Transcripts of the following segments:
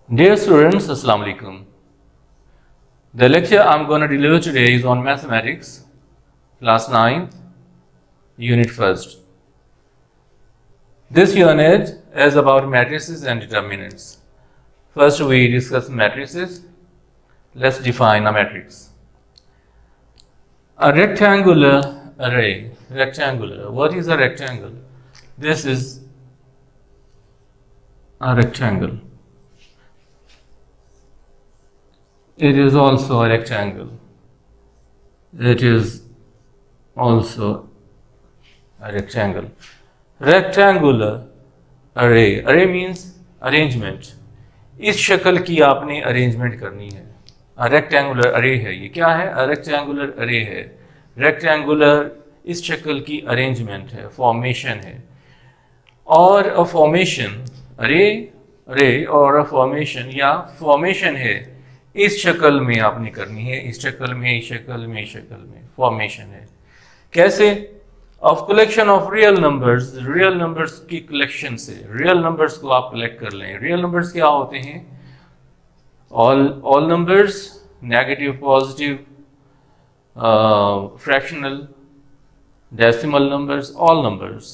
Dear students, Assalamu alaikum. The lecture I'm going to deliver today is on mathematics, class 9, unit 1st. This unit is about matrices and determinants. First we discuss matrices. Let's define a matrix. A rectangular array. Rectangular. What is a rectangle? This is a rectangle. It is also a rectangle. It is also a rectangle. Rectangular array. Array means arrangement. इस शक्ल की आपने arrangement करनी है. Rectangular अरे है. ये क्या है? रेक्टेंगुलर अरे है. रेक्टेंगुलर इस शक्ल की अरेंजमेंट है, फॉर्मेशन है. और अ फॉर्मेशन अरे और अ फॉर्मेशन या फॉर्मेशन है इस शक्ल में आपने करनी है. इस शक्ल में, इस शक्ल में, इस शक्ल में फॉर्मेशन है. कैसे? Of collection of real numbers. Real numbers की कलेक्शन से रियल नंबर्स को आप कलेक्ट कर लें. रियल नंबर्स क्या होते हैं? All numbers, negative, positive, fractional, decimal numbers, all numbers,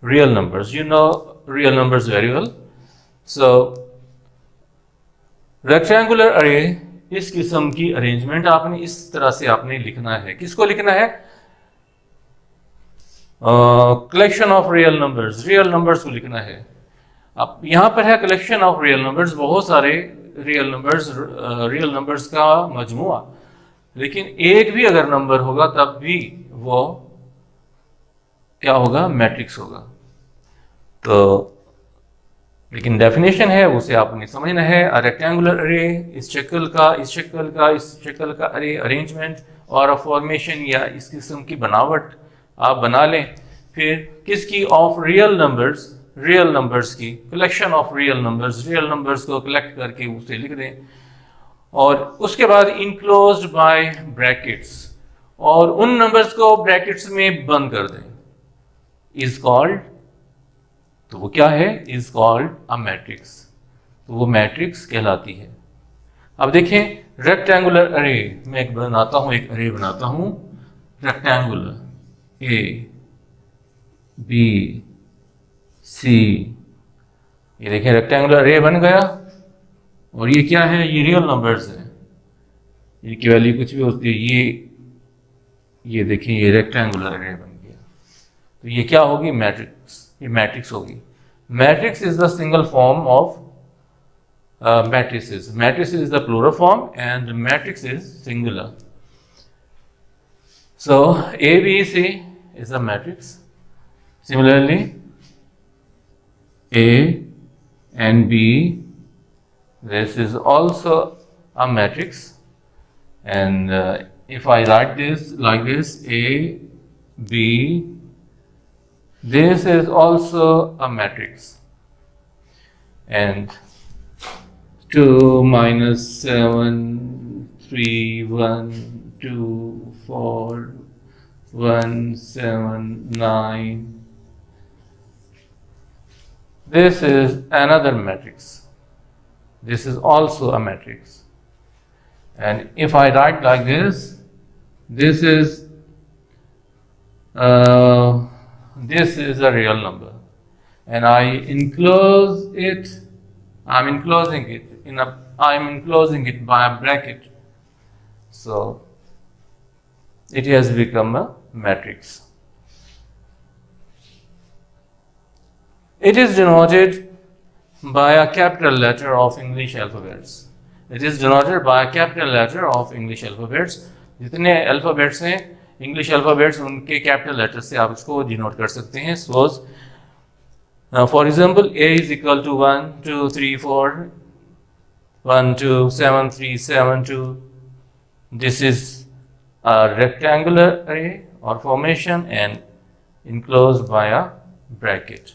real numbers. You know real numbers very well. So rectangular अरे इस किस्म की अरेंजमेंट आपने इस तरह से आपने लिखना है. किसको लिखना है? Collection of real numbers. Real numbers को लिखना है. अब यहां पर है कलेक्शन ऑफ रियल नंबर्स, बहुत सारे रियल नंबर्स का मजमुआ. लेकिन एक भी अगर नंबर होगा तब भी वो क्या होगा? मैट्रिक्स होगा. तो लेकिन डेफिनेशन है उसे आपने समझना है. अ रेक्टेंगुलर अरे इस शक्ल का, इस शक्ल का, इस शक्ल का अरे अरेंजमेंट और अ फॉर्मेशन या इस किस्म की बनावट आप बना लें. फिर किसकी? Of real numbers. Real numbers की collection of real numbers. Real numbers को कलेक्ट करके उसे लिख दें. और उसके बाद इनक्लोज्ड बाय ब्रैकेट्स, और उन नंबर्स को ब्रैकेट्स में बंद कर दें. इज कॉल्ड, तो वो क्या है? Is called a matrix. तो वो मैट्रिक्स कहलाती है. अब देखें रेक्टेंगुलर अरे. मैं एक बनाता हूं, एक अरे बनाता हूं रेक्टेंगुलर. A B C. ये देखें रेक्टेंगुलर अरे बन गया. और ये क्या है? ये रियल नंबर्स है. ये की वैल्यू कुछ भी होती है. ये देखें ये रेक्टेंगुलर अरे बन गया. तो ये क्या होगी? मैट्रिक्स. ये मैट्रिक्स होगी. Matrix is the single form of matrices. Matrices is the plural form and matrix is singular. So A, B, C is a matrix. Similarly, A and B, this is also a matrix. And if I write this like this, A, B, this is also a matrix. And 2 minus 7, 3, 1, 2, 4, 1, 7, 9. This is another matrix. This is also a matrix. And if I write like this, this is a real number, and I enclose it. I'm enclosing it by a bracket. So it has become a matrix. It is denoted by a capital letter of English alphabets. It is denoted by a capital letter of English alphabets. जितने alphabets हैं English alphabets, उनके capital letter से आप इसको denote कर सकते हैं. Suppose for example A is equal to 1 2 3 4 1 2 7 3 7 2. This is a rectangular array or formation and enclosed by a bracket.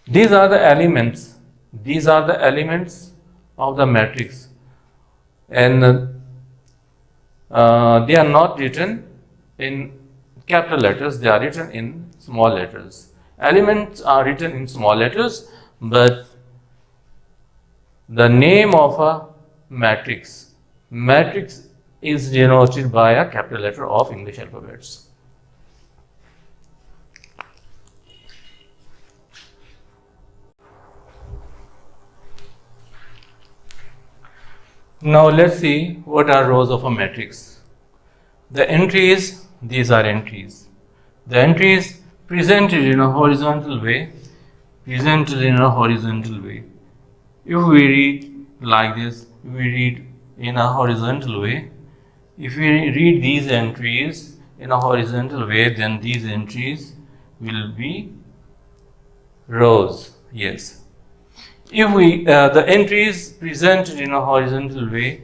These are the elements. These are the elements of the matrix, and they are not written in capital letters. They are written in small letters. Elements are written in small letters. but the name of a matrix is denoted by a capital letter of English alphabets. Now let's see what are rows of a matrix. The entries, these are entries. The entries presented in a horizontal way. If we read like this, we read in a horizontal way. If we read these entries in a horizontal way, then these entries will be rows. Yes. If we the entries presented in a horizontal way,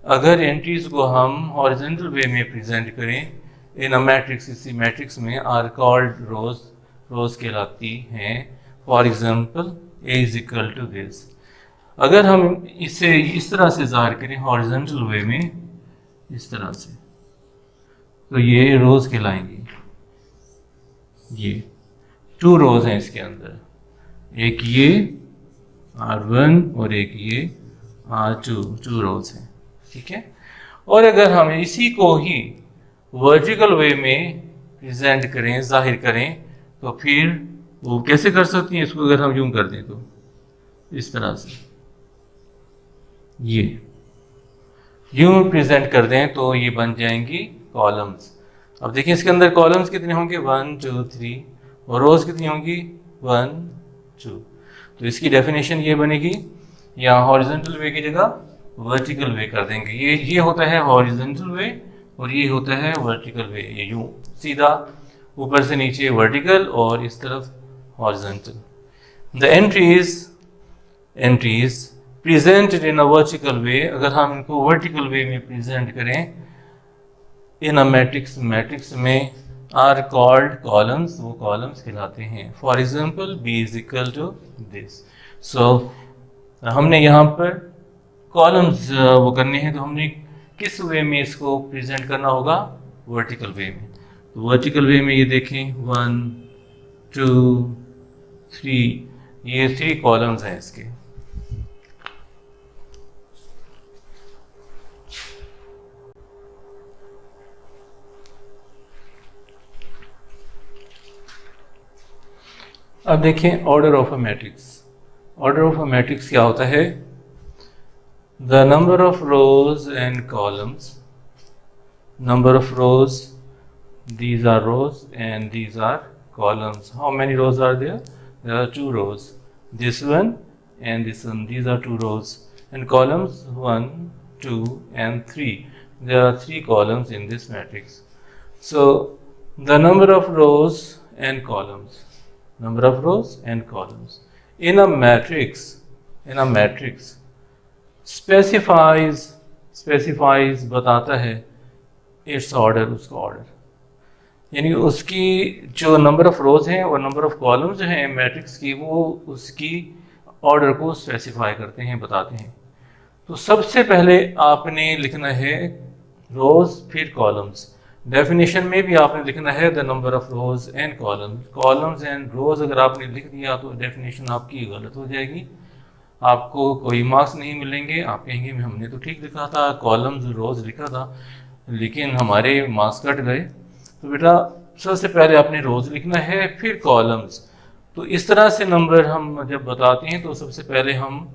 अगर entries को हम horizontal way में present करें in a matrix, इसी matrix में are called rows कहलाती हैं. For example, A is equal to this. अगर हम इसे इस तरह से ज़ाहिर करें horizontal way में, इस तरह से, तो ये rows कहलाएंगी. ये 2 rows हैं इसके अंदर, एक ये R1 और एक ये R2, 2 rows हैं. ठीक है. और अगर हम इसी को ही वर्टिकल वे में प्रेजेंट करें, जाहिर करें, तो फिर वो कैसे कर सकती हैं? इसको अगर हम यूं कर दें तो इस तरह से ये यूं प्रेजेंट कर दें तो ये बन जाएंगी कॉलम्स. अब देखिए इसके अंदर कॉलम्स कितने होंगे? 1 2 3 और रोज कितनी होंगी? 1 2. तो इसकी डेफिनेशन ये बनेगी, यहाँ हॉरिजॉन्टल वे की जगह वर्टिकल वे कर देंगे. ये होता है हॉरिजॉन्टल वे और ये होता है वर्टिकल वे. ये यूं सीधा ऊपर से नीचे वर्टिकल और इस तरफ horizontal. The entries presented in a vertical way, अगर हम इनको वर्टिकल वे में प्रेजेंट करें इन अ मैट्रिक्स में आर कॉल्ड कॉलम्स, वो कॉलम्स कहलाते हैं. For example B is equal to this. So हमने यहाँ पर कॉलम्स वो करने हैं, तो हमने किस वे में इसको प्रेजेंट करना होगा? वर्टिकल वे में. तो वर्टिकल वे में ये देखें 1 2 3, ये 3 कॉलम्स हैं इसके. अब देखें order of a matrix. Order of a matrix क्या होता है? The number of rows and columns. Number of rose, these are rows and these are columns. How many rows are there? There are 2 rows. This one and this one. These are 2 rows. And columns 1, 2 and 3. There are 3 columns in this matrix. So the number of rows and columns. Number of rows and columns in a matrix specifies बताता है its order, उसका order. यानी उसकी जो number of रोज हैं और number of columns जो हैं मैट्रिक्स की, वो उसकी ऑर्डर को स्पेसिफाई करते हैं, बताते हैं. तो सबसे पहले आपने लिखना है रोज फिर कॉलम्स. डेफिनेशन में भी आपने लिखना है the number of rows and columns. Columns and rows अगर आपने लिख दिया तो डेफिनेशन आपकी गलत हो जाएगी, आपको कोई मार्क्स नहीं मिलेंगे. आप कहेंगे हमने तो ठीक लिखा था, कॉलम्स रोज लिखा था, लेकिन हमारे मार्क्स कट गए. तो बेटा सबसे पहले आपने रोज लिखना है फिर कॉलम्स. तो इस तरह से नंबर हम जब बताते हैं तो सबसे पहले हम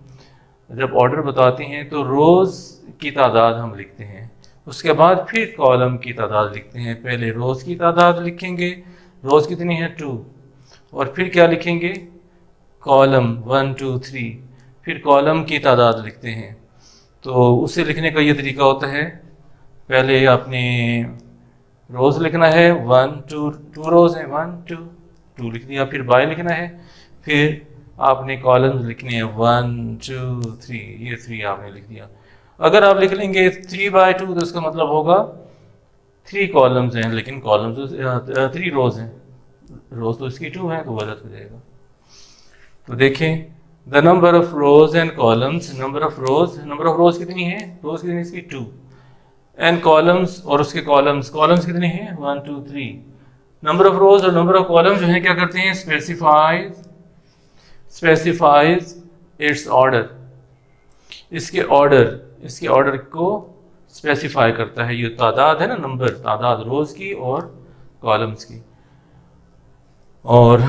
जब ऑर्डर बताते हैं तो रोज की तादाद हम लिखते हैं, उसके बाद फिर कॉलम की तादाद लिखते हैं. पहले रोज की तादाद लिखेंगे, रोज कितनी है 2, और फिर क्या लिखेंगे? कॉलम 1 2 3, फिर कॉलम की तादाद लिखते हैं. तो उसे लिखने का ये तरीका होता है, पहले आपने रोज लिखना है 1 2 रोज हैं 1 2 लिख दिया, फिर बाय लिखना है, फिर आपने कॉलम्स लिखने हैं 1 2 3, ये 3 आपने लिख दिया. अगर आप लिख लेंगे 3/2 तो इसका मतलब होगा 3 कॉलम्स हैं, लेकिन कॉलम्स 3 रोज हैं, रोज तो इसकी 2 हैं, तो गलत हो जाएगा. तो देखें the number of rows and columns. Number of रोज कितनी है? रोज कितनी इसकी 2, एंड कॉलम्स और उसके कॉलम्स कितने हैं? 1 2 3. नंबर ऑफ रोज और नंबर ऑफ कॉलम्स जो है क्या करते हैं? स्पेसिफाइज इट्स ऑर्डर, इसके ऑर्डर को स्पेसिफाई करता है। ये तादाद है ना, नंबर, तादाद रोज की और कॉलम्स की। और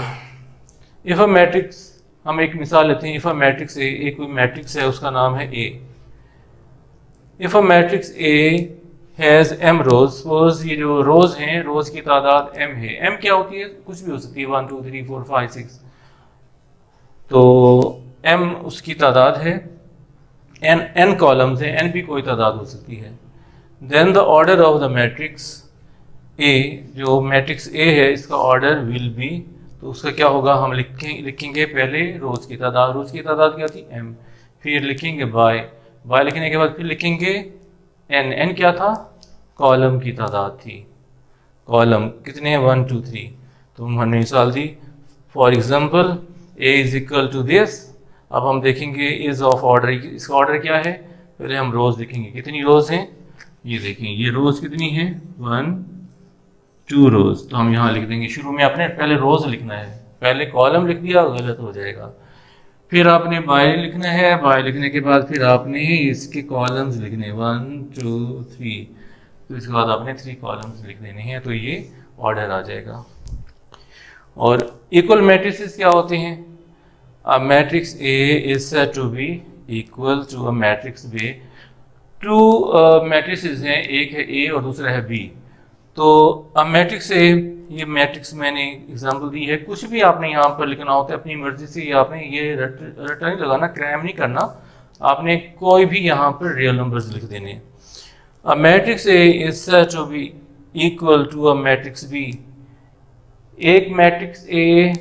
इफ अ मैट्रिक्स, हम एक मिसाल लेते हैं, इफ अ मैट्रिक्स ए, एक मैट्रिक्स है उसका नाम है A. If a matrix A has M rows, suppose ये जो रोज हैं, रोज की तादाद एम है। एम क्या होती है? कुछ भी हो सकती है, 1 2 3 4 5 6। तो एम उसकी तादाद है, एन कॉलम्स है, एन भी कोई तादाद हो सकती है। Then the order of the matrix A, जो मैट्रिक्स ए है इसका ऑर्डर विल बी, तो उसका क्या होगा, हम लिखेंगे पहले रोज की तादाद क्या थी? एम। फिर लिखेंगे बाय लिखने के बाद फिर लिखेंगे एन क्या था? कॉलम की तादाद थी। कॉलम कितने हैं? 1 2 3। तो हमने मिसाल दी, for example A is equal to this. अब हम देखेंगे इज ऑफ ऑर्डर, इसका ऑर्डर क्या है? पहले हम रोज देखेंगे, कितनी रोज हैं? ये देखें, ये रोज कितनी है? 1 2 रोज। तो हम यहाँ लिख देंगे, शुरू में आपने पहले रोज लिखना है, पहले कॉलम लिख दिया गलत हो जाएगा। फिर आपने बाय लिखना है, बाय लिखने के बाद फिर आपने इसके कॉलम्स लिखने 1 2 3, तो इसके बाद आपने 3 कॉलम्स लिख देने हैं, तो ये ऑर्डर आ जाएगा। और इक्वल मैट्रिसेस क्या होते हैं? A matrix A is said to be equal to a matrix B। To matrices हैं, एक है A और दूसरा है B। तो अब मैट्रिक्स A, ये मैट्रिक्स मैंने एग्जांपल दी है, कुछ भी आपने यहाँ पर लिखना होता है अपनी मर्जी से, आपने ये रट नहीं लगाना, क्रैम नहीं करना, आपने कोई भी यहाँ पर रियल नंबर्स लिख देने। A matrix A is said to be equal to a matrix B। एक मैट्रिक्स A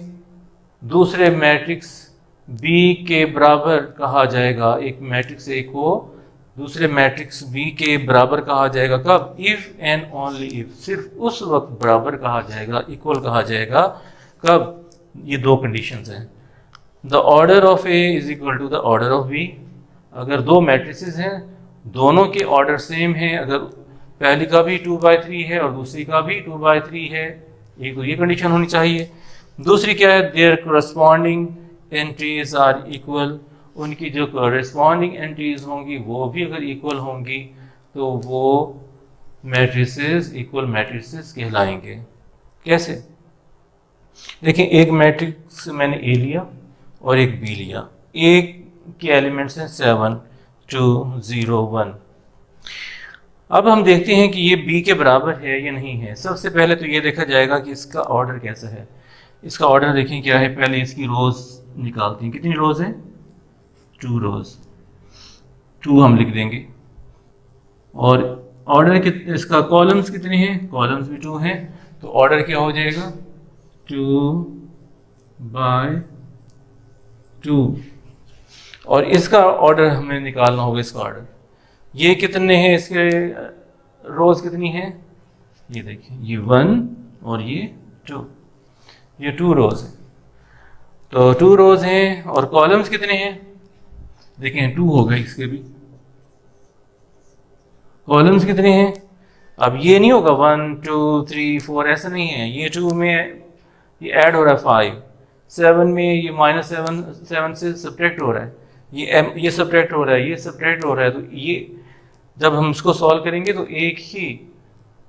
दूसरे मैट्रिक्स B के बराबर कहा जाएगा। एक मैट्रिक्स A को दूसरे मैट्रिक्स B के बराबर कहा जाएगा कब? इफ एंड ओनली इफ, सिर्फ उस वक्त बराबर कहा जाएगा, इक्वल कहा जाएगा कब? ये दो कंडीशंस हैं। The order of A is equal to the order of B। अगर दो मैट्रिसेस हैं, दोनों के ऑर्डर सेम है, अगर पहली का भी 2/3 है और दूसरी का भी 2/3 है, एक तो ये कंडीशन होनी चाहिए। दूसरी क्या है? Their corresponding entries are equal, उनकी जो कोरस्पॉन्डिंग एंट्रीज होंगी वो भी अगर इक्वल होंगी तो वो मैट्रिसेस इक्वल मैट्रिसेस कहलाएंगे। कैसे? देखिए, एक मैट्रिक्स मैंने ए लिया और एक बी लिया, एक के एलिमेंट्स हैं 7 2 0 1। अब हम देखते हैं कि ये बी के बराबर है या नहीं है। सबसे पहले तो ये देखा जाएगा कि इसका ऑर्डर कैसा है। इसका ऑर्डर देखें क्या है, पहले इसकी रोज निकालते हैं, कितनी रोज है? 2 रोज, 2 हम लिख देंगे। और ऑर्डर इसका कॉलम्स कितने हैं? कॉलम्स भी 2 हैं, तो ऑर्डर क्या हो जाएगा? 2/2। और इसका ऑर्डर हमें निकालना होगा, इसका ऑर्डर। ये कितने हैं? इसके रोज कितनी हैं? ये देखिए, ये 1 और ये 2, ये 2 रोज है। तो 2 रोज हैं और कॉलम्स कितने हैं? देखें, 2 हो गए इसके भी। कॉलम्स कितने हैं? अब ये नहीं होगा 1 2 3 4, ऐसा नहीं है। ये 2 में ये ऐड हो रहा है 5, 7 में ये -7 से सब्ट्रैक्ट हो रहा है, ये सब्ट्रैक्ट हो रहा है, ये सब्ट्रैक्ट हो रहा है। तो ये जब हम इसको सॉल्व करेंगे तो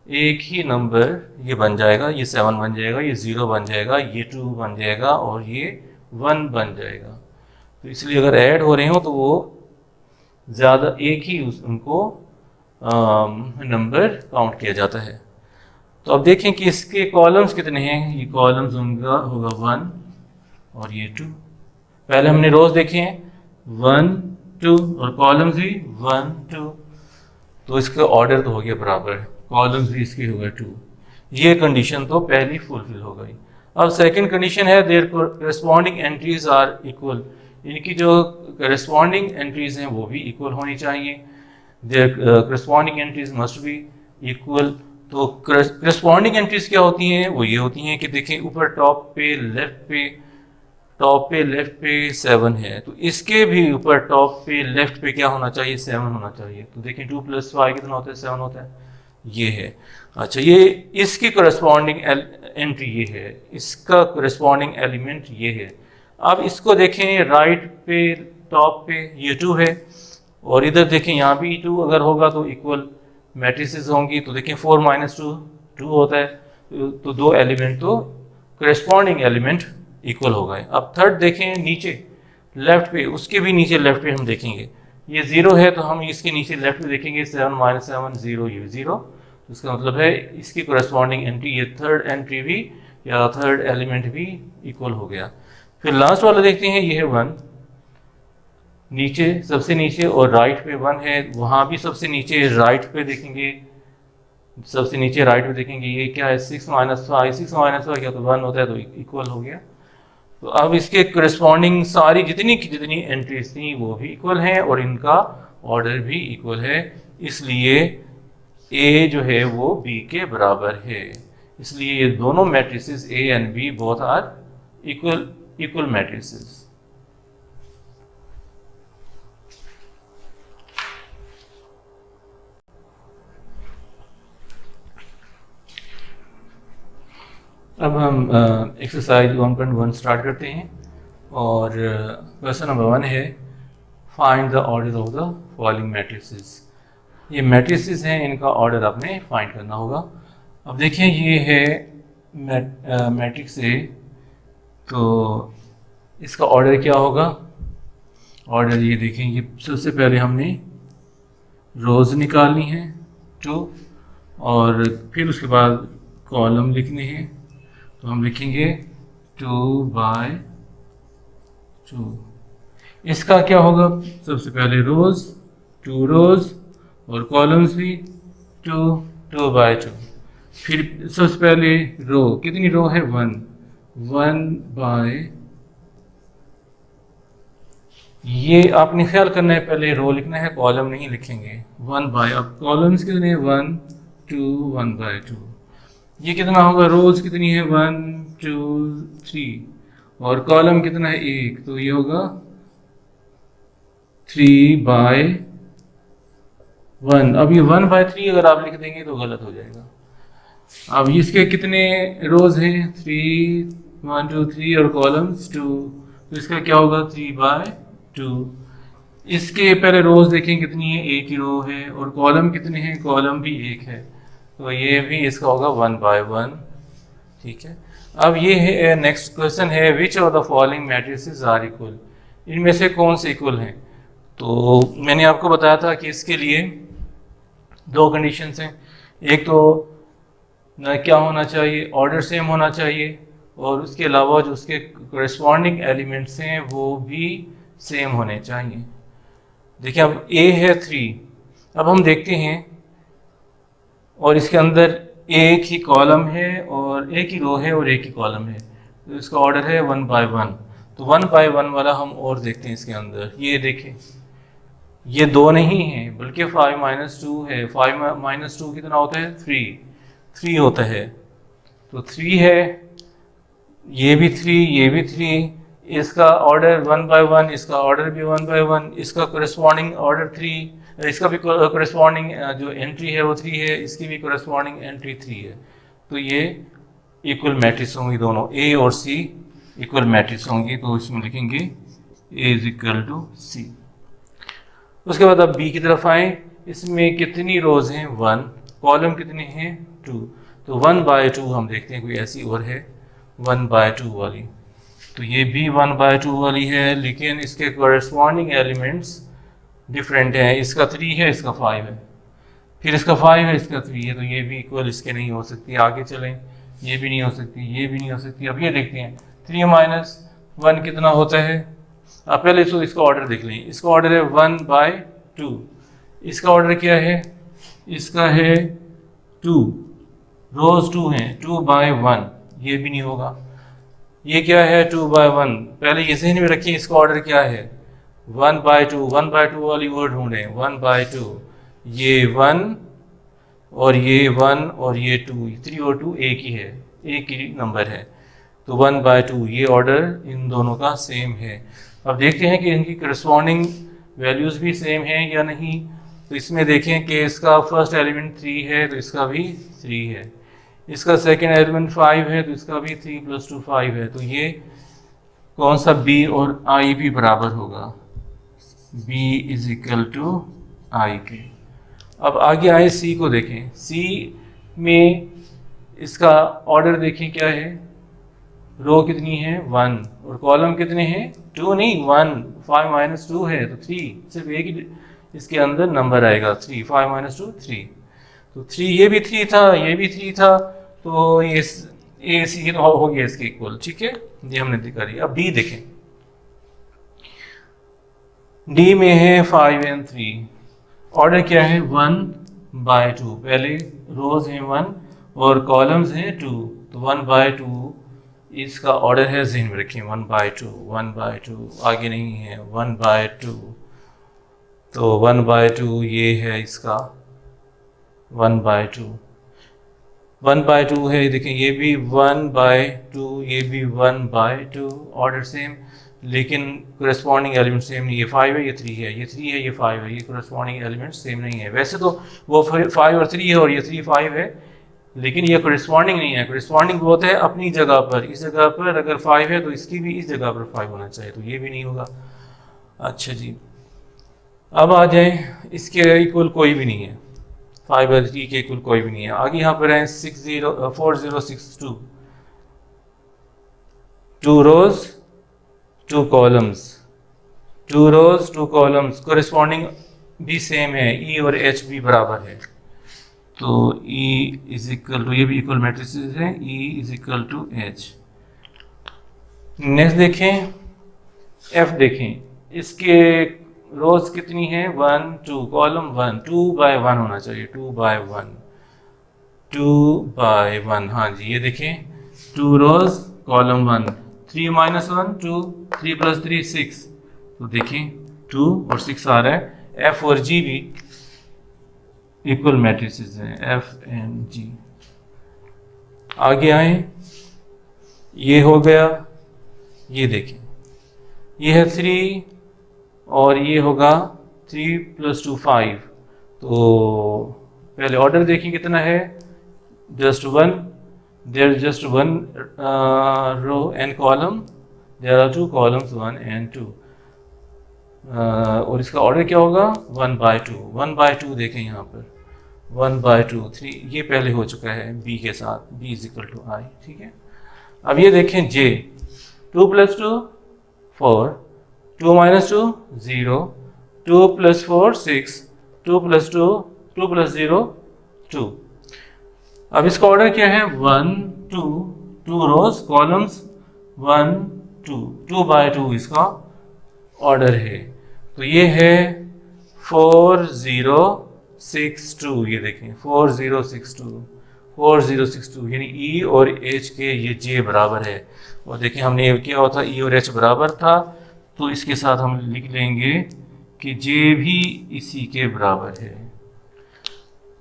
एक ही नंबर ये बन जाएगा, ये 7 बन जाएगा, ये 0 बन जाएगा, ये 2 बन जाएगा और ये 1 बन जाएगा। तो इसलिए अगर ऐड हो रहे हो तो वो ज़्यादा एक ही उनको नंबर काउंट किया जाता है। तो अब देखें कि इसके कॉलम्स कितने हैं। ये कॉलम्स होगा 1 और ये 2। पहले हमने रोज देखे हैं 1 2 और कॉलम्स भी 1 2, तो इसका ऑर्डर तो हो गया बराबर, कॉलम्स भी इसके हो गए 2। ये कंडीशन तो पहली फुलफिल हो गई। अब सेकंड कंडीशन है their corresponding entries are equal, इनकी जो करस्पॉन्डिंग एंट्रीज हैं वो भी इक्वल होनी चाहिए। There corresponding entries must be equal. तो करस्पॉन्डिंग एंट्रीज क्या होती हैं? वो ये होती हैं कि देखें, ऊपर टॉप पे लेफ्ट पे 7 है, तो इसके भी ऊपर टॉप पे लेफ्ट पे क्या होना चाहिए? 7 होना चाहिए। तो देखें 2 + 5 कितना होता है? 7 होता है, ये है। अच्छा, ये इसकी करस्पॉन्डिंग एंट्री ये है, इसका करस्पॉन्डिंग एलिमेंट ये है। अब इसको देखें राइट पे टॉप पे ये 2 है, और इधर देखें यहाँ भी 2 अगर होगा तो इक्वल मैट्रिसेस होंगी। तो देखें 4 माइनस 2 2 होता है, तो 2 एलिमेंट तो करेस्पॉन्डिंग एलिमेंट इक्वल हो गए। अब थर्ड देखें नीचे लेफ्ट पे, उसके भी नीचे लेफ्ट पे हम देखेंगे ये 0 है, तो हम इसके नीचे लेफ्ट पे देखेंगे 7 माइनस 7 0 ये 0, तो इसका मतलब है इसकी करेस्पॉन्डिंग एंट्री ये थर्ड एंट्री भी या थर्ड एलिमेंट भी इक्वल हो गया। फिर लास्ट वाला देखते हैं, ये है 1 नीचे सबसे नीचे, और राइट पे 1 है, वहाँ भी सबसे नीचे राइट पे देखेंगे, सबसे नीचे राइट पे देखेंगे ये क्या है 6 माइनस 5, 6 माइनस 5 क्या तो 1 होता है, तो इक्वल हो गया। तो अब इसके करस्पॉन्डिंग सारी जितनी की जितनी एंट्रीज थी वो भी इक्वल हैं और इनका ऑर्डर भी इक्वल है, इसलिए ए जो है वो बी के बराबर है। इसलिए ये दोनों matrices A and B both are equal matrices. अब हम एक्सरसाइज 1.1 स्टार्ट करते हैं, और क्वेश्चन नंबर 1 है find the order of the following matrices. ये मैट्रिसेस हैं, इनका ऑर्डर आपने फाइंड करना होगा। अब देखें ये है मैट्रिक्स ए, तो इसका ऑर्डर क्या होगा? ऑर्डर ये देखें, ये सबसे पहले हमने रोज निकालनी है 2, और फिर उसके बाद कॉलम लिखने हैं, तो हम लिखेंगे 2 बाय 2। इसका क्या होगा? सबसे पहले रोज 2 रोज, और कॉलम्स भी 2 बाय 2। फिर सबसे पहले रो, कितनी रो है? 1 बाय, ये आपने ख्याल करना है पहले रो लिखना है, कॉलम नहीं लिखेंगे। 1 बाय, अब कॉलम्स कितने हैं? 1 2 1 बाय 2। ये कितना होगा? रोज कितनी है? 1 2 3, और कॉलम कितना है? 1, तो ये होगा 3 बाय 1। अब ये 1 बाय 3 अगर आप लिख देंगे तो गलत हो जाएगा। अब इसके कितने रोज हैं? 3 1 2 3, और कॉलम्स 2, तो इसका क्या होगा? 3 बाय 2। इसके पहले रोज देखें कितनी है? 1 ही रो है, और कॉलम कितने हैं? कॉलम भी 1 है, तो ये भी इसका होगा 1 बाय 1। ठीक है। अब ये है नेक्स्ट क्वेश्चन है, which of the following matrices are equal? इनमें से कौन से इक्वल हैं? तो मैंने आपको बताया था कि इसके लिए 2 कंडीशंस हैं। एक तो क्या होना चाहिए? ऑर्डर सेम होना चाहिए, और उसके अलावा जो उसके करस्पॉन्डिंग एलिमेंट्स हैं वो भी सेम होने चाहिए। देखिए अब ए है 3, अब हम देखते हैं, और इसके अंदर एक ही कॉलम है और एक ही रो है और एक ही कॉलम है, तो इसका ऑर्डर है 1 बाय 1। तो 1 बाय 1 वाला हम और देखते हैं इसके अंदर। ये देखें, ये 2 नहीं है बल्कि 5 माइनस 2 है। 5 माइनस 2 कितना होता है? 3 होता है, तो 3 है, ये भी 3, ये भी 3। इसका ऑर्डर 1 बाय 1, इसका ऑर्डर भी 1 बाय 1, इसका करस्पॉन्डिंग ऑर्डर 3, इसका भी करस्पॉन्डिंग जो एंट्री है वो 3 है, इसकी भी करस्पॉन्डिंग एंट्री 3 है। तो ये इक्वल मैट्रिक्स होंगी, दोनों ए और सी इक्वल मैट्रिक्स होंगी। तो इसमें लिखेंगे ए इज इक्वल टू सी। उसके बाद अब बी की तरफ आए, इसमें कितनी रोज हैं? 1, कॉलम कितने हैं? 2, तो 1 बाय 2 हम देखते हैं कोई ऐसी और है 1 बाय 2 वाली, तो ये भी 1 बाय 2 वाली है, लेकिन इसके करस्पॉन्डिंग एलिमेंट्स डिफरेंट है। इसका 3 है, इसका 5 है, फिर इसका 5 है, इसका 3 है, तो ये भी इक्वल इसके नहीं हो सकती। आगे चलें, ये भी नहीं हो सकती, ये भी नहीं हो सकती। अब ये देखते हैं 3 माइनस 1 कितना होता है? आप पहले तो इसका ऑर्डर देख लें। इसका ऑर्डर है 1 बाय 2। इसका ऑर्डर क्या है? इसका है 2, रोज 2 हैं, 2 बाय 1, ये भी नहीं होगा। ये क्या है? 2 बाय 1। पहले ये ज़हन में रखिए इसका ऑर्डर क्या है? 1 बाय 2। 1 बाय 2 वाली वर्ड ढूंढें। 1 बाय 2, ये 1 और ये 1 और ये 2, 3 और 2 एक ही है, एक ही नंबर है, तो 1 बाय 2 ये ऑर्डर इन दोनों का सेम है। अब देखते हैं कि इनकी करस्पॉन्डिंग वैल्यूज़ भी सेम हैं या नहीं। तो इसमें देखें कि इसका फर्स्ट एलिमेंट 3 है, तो इसका भी 3 है। इसका सेकेंड एलिमेंट 5 है, तो इसका भी 3 + 2 5 है। तो ये कौन सा बी और आई भी बराबर होगा, बी इज इक्वल टू आई के। अब आगे आए सी को देखें, सी में इसका ऑर्डर देखें क्या है, रो कितनी है 1 और कॉलम कितने हैं 2, नहीं 1, 5 माइनस 2 है तो 3, सिर्फ एक ही इसके अंदर नंबर आएगा 3, 5 माइनस 2 3, तो 3 ये भी 3 था ये भी 3 था, तो ये ए सी हो गया इसके इक्वल, ठीक है, ये हमने दिखा दिया। अब डी देखें, डी में है 5 एंड 3, ऑर्डर क्या है 1/2, पहले रोज हैं 1 और कॉलम्स हैं 2, तो 1/2 इसका ऑर्डर है, ज़हन में रखिए 1/2 आगे नहीं है 1/2, तो 1/2 ये है इसका 1/2 है, देखें ये भी 1/2 ये भी 1/2, ऑर्डर सेम लेकिन कोरेस्पॉन्डिंग एलिमेंट सेम नहीं है, 5 है ये 3 है, ये 3 है ये 5 है, ये कोरेस्पॉन्डिंग एलिमेंट सेम नहीं है। वैसे तो वो 5 और 3 है और ये 3 5 है, लेकिन ये कोरेस्पॉन्डिंग नहीं है। कोरेस्पॉन्डिंग वो होता है अपनी जगह पर, इस जगह पर अगर 5 है तो इसकी भी इस जगह पर 5 होना चाहिए, तो ये भी नहीं होगा। अच्छा जी, अब आ जाए इसके इक्वल कोई भी नहीं है, 5 और 3 के इक्वल कोई भी नहीं है। आगे यहाँ पर है 4062, 2 रोज 2 कॉलम्स, 2 रोज 2 कॉलम्स, कोरेस्पॉन्डिंग भी सेम है, ई और एच भी बराबर है, तो E इज इक्वल टू, ये भी इक्वल मैट्रिसेस हैं, E is equal to H। Next देखें F देखें, इसके रोज कितनी है 1 2, कॉलम 1 2/1 होना चाहिए, 2/1, हाँ जी ये देखें 2 रोज कॉलम 1, 3 माइनस 1 2, 3 प्लस 3 6, तो देखें 2 और 6 आ रहा है। F और G भी इक्वल मैट्रिसेस हैं, एफ एंड जी। आगे आए, ये हो गया, ये देखें ये है 3 और ये होगा 3 + 2 5, तो पहले ऑर्डर देखें कितना है, just 1, there is just 1 row and column, there are 2 columns 1 and 2, और इसका ऑर्डर क्या होगा 1/2 देखें यहाँ पर 1/2 3, ये पहले हो चुका है b के साथ, b इज इक्वल टू आई, ठीक है। अब ये देखें j, 2 + 2 4, 2 - 2 0, 2 + 4 6, 2 + 2 2 + 0 2। अब इसका ऑर्डर क्या है 1 2 2 रोज कॉलम्स 1 2, 2/2 इसका ऑर्डर है, तो ये है 4062, ये देखें 4062 यानी E और H के ये J बराबर है, और देखें हमने ये किया होता E और H बराबर था, तो इसके साथ हम लिख लेंगे कि J भी इसी के बराबर है,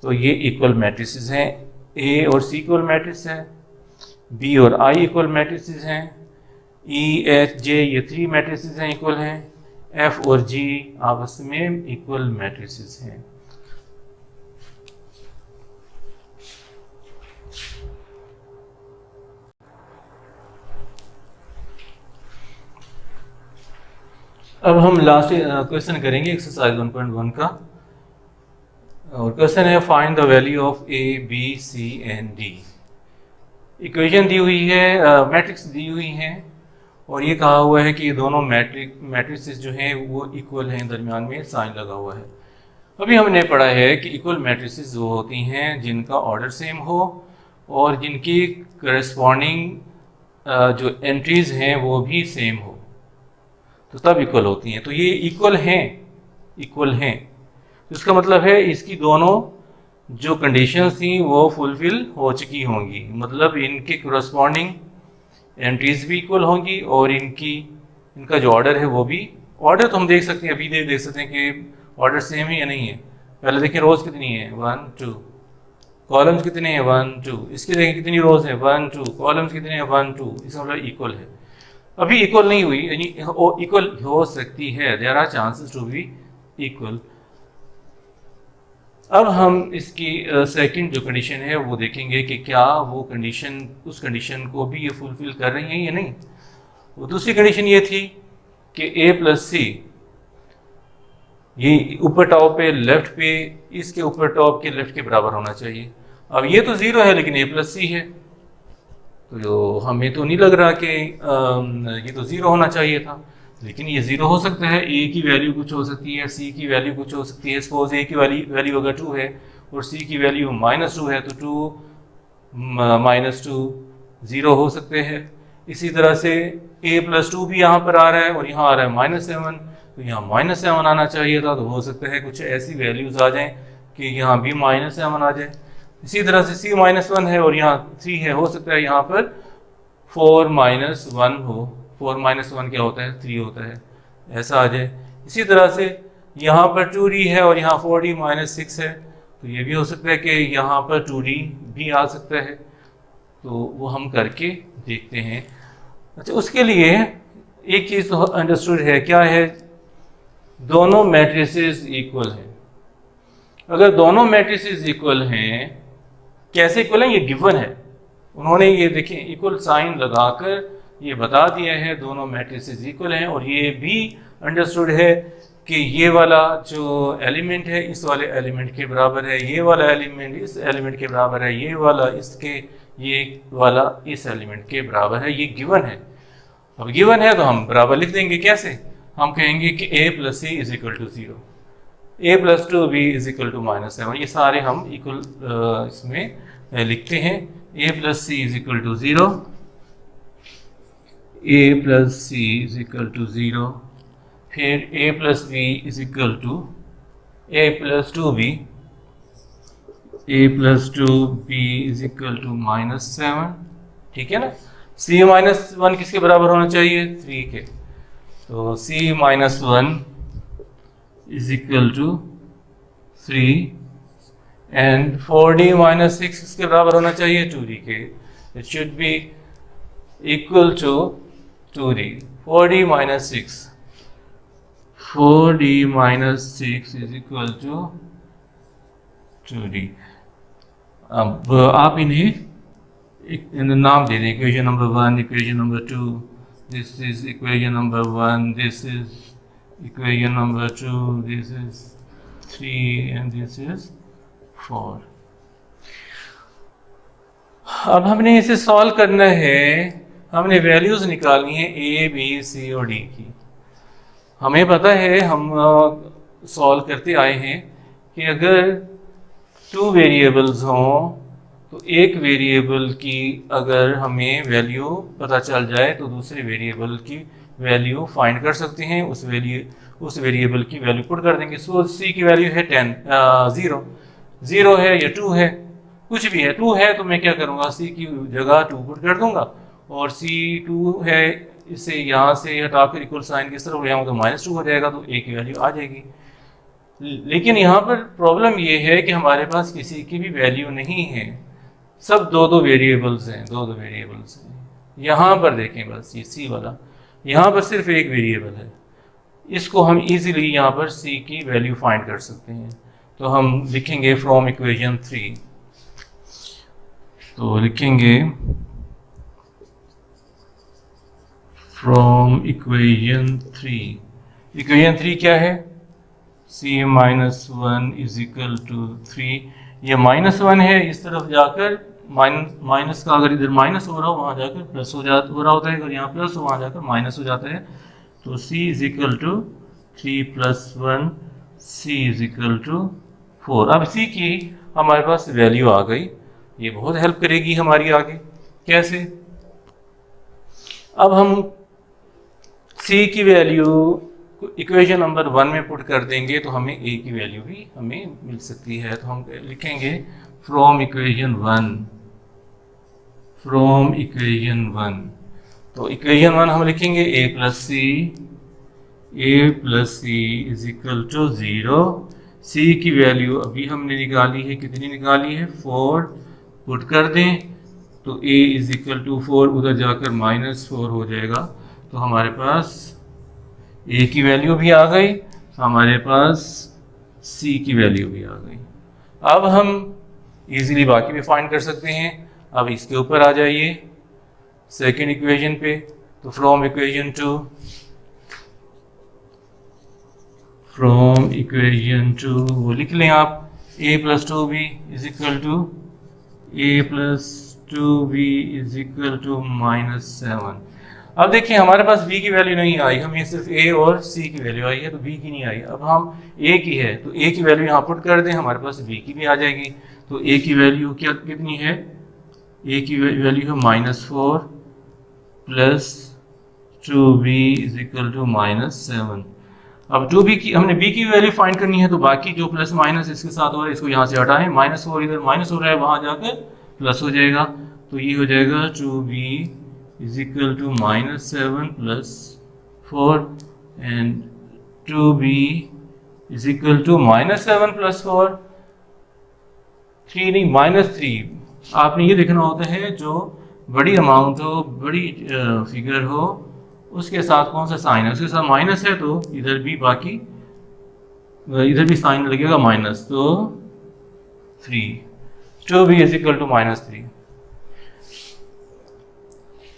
तो ये इक्वल मैट्रिसेस हैं, A और C इक्वल मैट्रिक्स है, B और I इक्वल मैट्रिसेस हैं, E H J ये 3 मैट्रिसेस हैं इक्वल हैं, F और G आपस में इक्वल मैट्रिसेस हैं। अब हम लास्ट क्वेश्चन करेंगे एक्सरसाइज 1.1 का, और क्वेश्चन है find the value of A B C and D। Equation दी हुई है, मैट्रिक्स दी हुई है, और ये कहा हुआ है कि ये दोनों मैट्रिक्स जो हैं वो इक्वल हैं, दरमियान में साइन लगा हुआ है। अभी हमने पढ़ा है कि इक्वल मैट्रिसेस वो होती हैं जिनका ऑर्डर सेम हो और जिनकी करस्पॉन्डिंग जो एंट्रीज हैं वो भी सेम हो, तो तब इक्वल होती हैं। तो ये इक्वल हैं, तो इसका मतलब है इसकी दोनों जो कंडीशंस थी वो फुलफिल हो चुकी होंगी, मतलब इनके करस्पॉन्डिंग एंट्रीज भी इक्वल होंगी और इनका जो ऑर्डर है वो भी, ऑर्डर तो हम देख सकते हैं, अभी देख सकते हैं कि ऑर्डर सेम है या नहीं है। पहले देखिए रोज कितनी है 1 2, कॉलम्स कितने हैं 1 2, इसके देखें कितनी रोज है 1 2, कॉलम्स कितने हैं 1 2, इसका मतलब इक्वल है। अभी इक्वल नहीं हुई, यानी इक्वल हो सकती है, there are chances to be equal. अब हम इसकी सेकंड जो कंडीशन है वो देखेंगे कि क्या वो कंडीशन, उस कंडीशन को भी ये फुलफिल कर रही हैं या नहीं। वो दूसरी कंडीशन ये थी कि a प्लस सी, ये ऊपर टॉप पे लेफ्ट पे, इसके ऊपर टॉप के लेफ्ट के बराबर होना चाहिए। अब ये तो 0 है लेकिन a प्लस सी है, तो हमें तो नहीं लग रहा कि ये तो 0 होना चाहिए था, लेकिन ये 0 हो सकता है। a की वैल्यू कुछ हो सकती है, c की वैल्यू कुछ हो सकती है। सपोज a की वैल्यू अगर 2 है और c की वैल्यू -2 है, तो 2 -2 0 हो सकते हैं। इसी तरह से a प्लस 2 भी यहाँ पर आ रहा है और यहाँ आ रहा है -7, तो यहाँ -7 आना चाहिए था, तो हो सकता है कुछ ऐसी वैल्यूज आ जाएं कि यहाँ भी -7 आ जाए। इसी तरह से c -1 है और यहाँ 3 है, हो सकता है यहाँ पर 4 -1 हो। 4 -1 क्या होता है? 3 होता है, ऐसा आ जाए। इसी तरह से यहाँ पर 2d है और यहाँ 4d -6 है, तो ये भी हो सकता है कि यहाँ पर 2d भी आ सकता है, तो वो हम करके देखते हैं। अच्छा, उसके लिए एक चीज़ तो अंडरस्टूड है, क्या है? दोनों मैट्रिसेस इक्वल हैं। अगर दोनों मैट्रिसेस इक्वल हैं, कैसे इक्वल हैं? ये गिवन है, उन्होंने ये देखें इक्वल साइन लगाकर ये बता दिया है दोनों मैट्रिसेस इक्वल हैं। और ये भी अंडरस्टूड है कि ये वाला जो एलिमेंट है इस वाले एलिमेंट के बराबर है, ये वाला एलिमेंट इस एलिमेंट के बराबर है, ये वाला इसके, ये वाला इस एलिमेंट के बराबर है। ये गिवन है। अब गिवन है तो हम बराबर लिख देंगे। कैसे? हम कहेंगे कि a plus c is equal to 0, a plus 2b is equal to -7। ये सारे हम इक्वल इसमें लिखते हैं। a plus c is equal to 0, a plus c is equal to 0, फिर a plus b is equal to a plus 2b, a plus 2b is equal to -7। ठीक है ना? c -1 किसके बराबर होना चाहिए? 3 के, तो c -1 is equal to 3 and 4d -6 किसके बराबर होना चाहिए? 2d के। It should be equal to 2d। 4d -6 is equal to 2d। अब आप इन्हें नाम दे दें, equation number 1, equation number 2, this is equation number 1, this is equation number 2, this is 3 and this is 4। अब हमने इसे सॉल्व करना है। हमने वैल्यूज निकालनी है a, b, c और d की। हमें पता है, हम सॉल्व करते आए हैं कि अगर 2 वेरिएबल्स हों तो एक वेरिएबल की अगर हमें वैल्यू पता चल जाए तो दूसरे वेरिएबल की वैल्यू फाइंड कर सकते हैं। उस वेरिएबल की वैल्यू पुट कर देंगे। सो c की वैल्यू है 0 है या 2 है, कुछ भी है। 2 है तो मैं क्या करूँगा? c की जगह 2 पुट कर दूंगा, और c 2 है, इसे यहाँ से हटाकर इक्वल साइन किस तरफ ले आऊँ तो -2 हो जाएगा, तो a की वैल्यू आ जाएगी। लेकिन यहाँ पर प्रॉब्लम ये है कि हमारे पास किसी की भी वैल्यू नहीं है, सब दो वेरिएबल्स हैं, दो वेरिएबल्स हैं। यहाँ पर देखें, बस ये c वाला, यहाँ पर सिर्फ एक वेरिएबल है। इसको हम इजीली यहाँ पर c की वैल्यू फाइंड कर सकते हैं। तो हम लिखेंगे फ्रॉम इक्वेशन 3, तो लिखेंगे फ्रॉम इक्वेशन 3। इक्वेशन 3 क्या है? c -1 is equal to 3। ये -1 है, इस तरफ जाकर माइनस का, अगर इधर माइनस हो रहा हो वहाँ जाकर प्लस हो रहा होता है, अगर यहाँ प्लस हो वहाँ जाकर माइनस हो जाता है। तो c is equal to 3 + 1, c is equal to 4। अब c की हमारे पास वैल्यू आ गई। ये बहुत हेल्प करेगी हमारी आगे। कैसे? अब हम c की वैल्यू इक्वेशन नंबर 1 में पुट कर देंगे तो हमें a की वैल्यू भी हमें मिल सकती है। तो हम लिखेंगे फ्रॉम इक्वेशन 1, फ्रॉम इक्वेशन 1। तो इक्वेशन 1 हम लिखेंगे a plus c is equal to 0। c की वैल्यू अभी हमने निकाली है, कितनी निकाली है? 4 पुट कर दें तो a इज इक्वल टू 4, उधर जाकर -4 हो जाएगा। तो हमारे पास a की वैल्यू भी आ गई, हमारे पास c की वैल्यू भी आ गई। अब हम इजीली बाकी भी फाइंड कर सकते हैं। अब इसके ऊपर आ जाइए सेकेंड इक्वेशन पे, तो फ्रॉम इक्वेशन टू वो लिख लें आप a plus two b is equal to -7। अब देखिए हमारे पास b की वैल्यू नहीं आई, हमें सिर्फ a और c की वैल्यू आई है, तो b की नहीं आई। अब हम a की है तो a की वैल्यू यहाँ पुट कर दें, हमारे पास b की भी आ जाएगी। तो a की वैल्यू क्या कितनी है, a की वैल्यू है -4 plus 2b is equal to -7। अब 2b की हमने b की वैल्यू फाइंड करनी है, तो बाकी जो प्लस माइनस इसके साथ हो रहा है इसको यहाँ से हटाएं, -4 इधर माइनस हो रहा है वहाँ जाकर प्लस हो जाएगा, तो ये हो जाएगा 2b is equal to -7 plus 4 and 2b is equal to -7 plus 4 3 नहीं -3। आपने ये देखना होता है जो बड़ी अमाउंट हो, बड़ी फिगर हो, उसके साथ कौन सा साइन है, उसके साथ माइनस है तो इधर भी बाकी इधर भी साइन लगेगा माइनस, तो 3 2b इज इक्वल टू -3।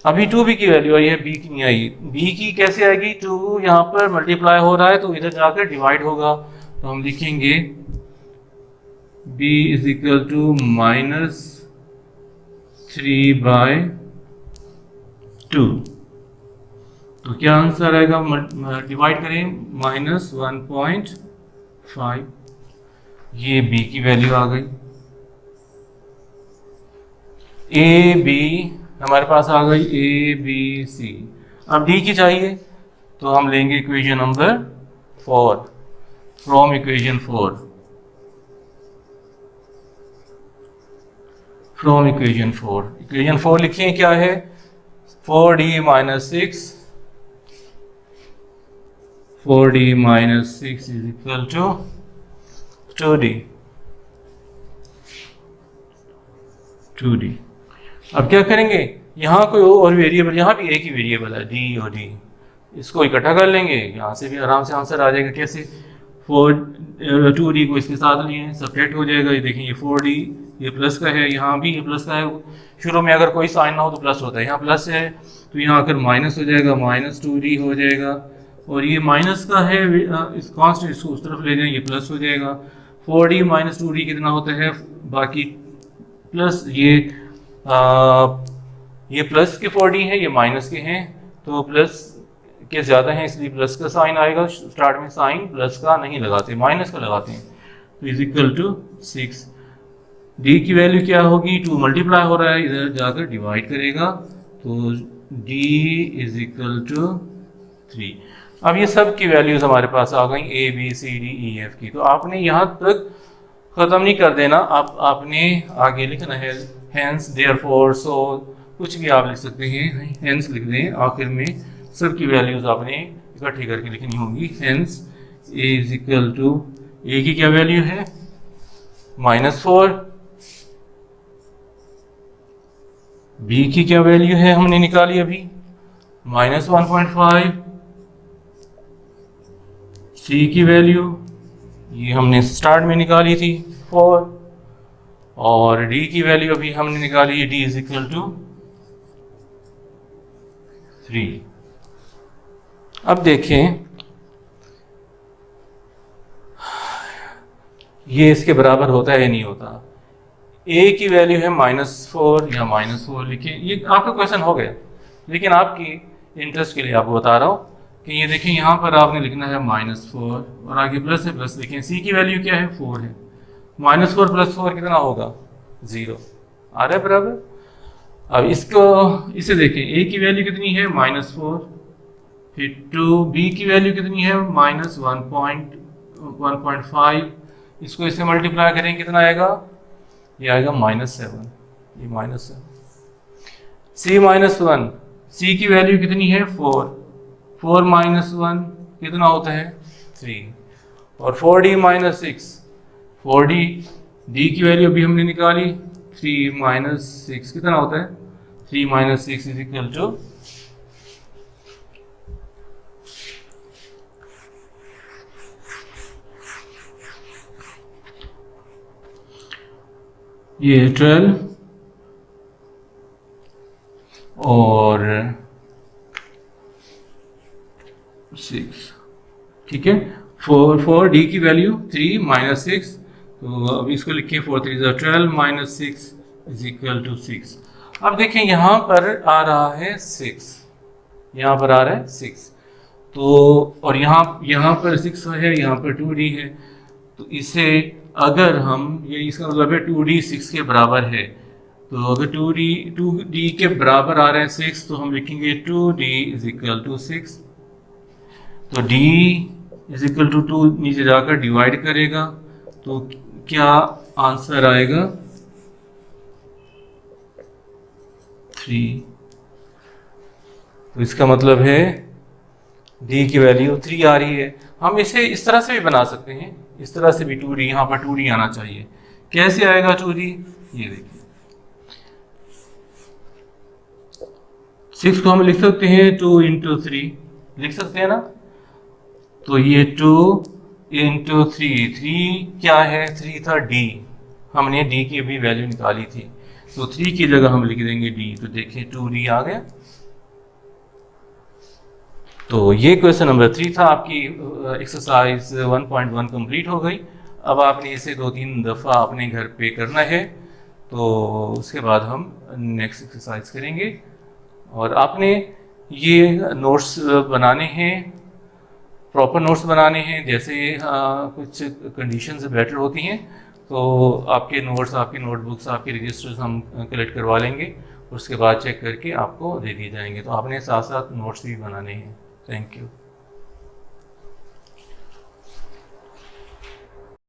अभी 2b की वैल्यू आई है, b की नहीं आई। b की कैसे आएगी, 2 यहाँ पर मल्टीप्लाई हो रहा है तो इधर जाकर डिवाइड होगा, तो हम लिखेंगे b इज इक्वल टू -3/2। तो क्या आंसर आएगा, डिवाइड करें -1.5, ये b की वैल्यू आ गई। a b हमारे पास आ गई a b c। अब d की चाहिए तो हम लेंगे इक्वेशन नंबर 4, फ्रॉम इक्वेशन 4 लिखिए क्या है, 4d minus 6 is equal to 2d। अब क्या करेंगे, यहाँ कोई और वेरिएबल, यहाँ भी एक ही वेरिएबल है d और d, इसको इकट्ठा कर लेंगे, यहाँ से भी आराम से आंसर आ जाएगा। कैसे, 2d को इसके साथ लिए सब्ट्रैक्ट हो जाएगा, ये देखें ये 4d ये प्लस का है, यहाँ भी ये प्लस का है। शुरू में अगर कोई साइन ना हो तो प्लस होता है, यहाँ प्लस है तो यहाँ आकर माइनस हो जाएगा, -2d हो जाएगा। और ये माइनस का है, इस कांस्टेंट इसको उस तरफ ले जाएं, ये प्लस हो जाएगा। 4d - 2d कितना होता है, बाकी प्लस ये प्लस के 4d है, ये माइनस के हैं, तो प्लस के ज़्यादा हैं इसलिए प्लस का साइन आएगा। स्टार्ट में साइन प्लस का नहीं लगाते, माइनस का लगाते हैं, तो इज इक्वल टू 6। d की वैल्यू क्या होगी, 2 मल्टीप्लाई हो रहा है, इधर जाकर डिवाइड करेगा, तो d इज इक्वल टू 3। अब ये सब की वैल्यूज हमारे पास आ गई a b c d e f की। तो आपने यहाँ तक ख़त्म नहीं कर देना, आपने आगे लिखना है hence therefore so, कुछ भी आप लिख सकते हैं, hence लिख दें, आखिर में सब की वैल्यूज आपने इकट्ठी करके लिखनी होगी। hence a is equal to, a की क्या वैल्यू है -4, b की क्या वैल्यू है हमने निकाली अभी -1.5, c की वैल्यू ये हमने स्टार्ट में निकाली थी 4, और d की वैल्यू अभी हमने निकाली है, d इज इक्वल टू 3। अब देखें ये इसके बराबर होता है या नहीं होता। a की वैल्यू है -4 या -4 लिखें, ये आपका क्वेश्चन हो गया, लेकिन आपकी इंटरेस्ट के लिए आपको बता रहा हूँ कि ये देखें यहाँ पर आपने लिखना है -4 और आगे प्लस है, प्लस लिखें। c की वैल्यू क्या है 4 है, -4 + 4 कितना होगा 0, आ रहा है बराबर। अब इसे देखें, a की वैल्यू कितनी है -4, फिर 2b की वैल्यू कितनी है -1.5, इसको इससे मल्टीप्लाई करें कितना आएगा, ये आएगा -7, ये -7। c-1, c की वैल्यू कितनी है 4 -1 कितना होता है 3, और 4d - 6, 4d d की वैल्यू अभी हमने निकाली 3 - 6 कितना होता है 3 - 6 इज इक्वल टू ये 12 और ठीक है। फॉर डी की वैल्यू 3 माइनस 6, तो अब इसको लिखिए 4 3 12 माइनस 6 इज इक्वल टू 6। अब देखें यहाँ पर आ रहा है 6, यहाँ पर आ रहा है 6, तो और यहाँ पर 6 है, यहाँ पर 2d है, तो इसे अगर हम ये इसका मतलब है 2d 6 के बराबर है, तो अगर 2d के बराबर आ रहा है 6 तो हम लिखेंगे 2d इज इक्वल टू 6। तो d इज इक्वल टू 2 नीचे जाकर डिवाइड करेगा तो क्या आंसर आएगा 3। तो इसका मतलब है d की वैल्यू 3 आ रही है। हम इसे इस तरह से भी बना सकते हैं, इस तरह से भी 2d, यहाँ पर 2d आना चाहिए। कैसे आएगा 2d, ये देखिए 6 को हम लिख सकते हैं 2 इंटू 3, लिख सकते हैं ना। तो ये 2 इंटू 3 क्या है, 3 था d, हमने d की भी वैल्यू निकाली थी, तो 3 की जगह हम लिख देंगे d, तो देखिए 2d आ गया। तो ये क्वेश्चन नंबर 3 था, आपकी एक्सरसाइज 1.1 कंप्लीट हो गई। अब आपने इसे 2-3 दफ़ा अपने घर पे करना है, तो उसके बाद हम नेक्स्ट एक्सरसाइज करेंगे। और आपने ये नोट्स बनाने हैं, प्रॉपर नोट्स बनाने हैं, जैसे कुछ कंडीशंस बेटर होती हैं तो आपके नोट्स, आपकी नोटबुक्स, आपके रजिस्टर्स हम कलेक्ट करवा लेंगे, उसके बाद चेक करके आपको दे दिए जाएंगे। तो आपने साथ साथ नोट्स भी बनाने हैं। Thank you.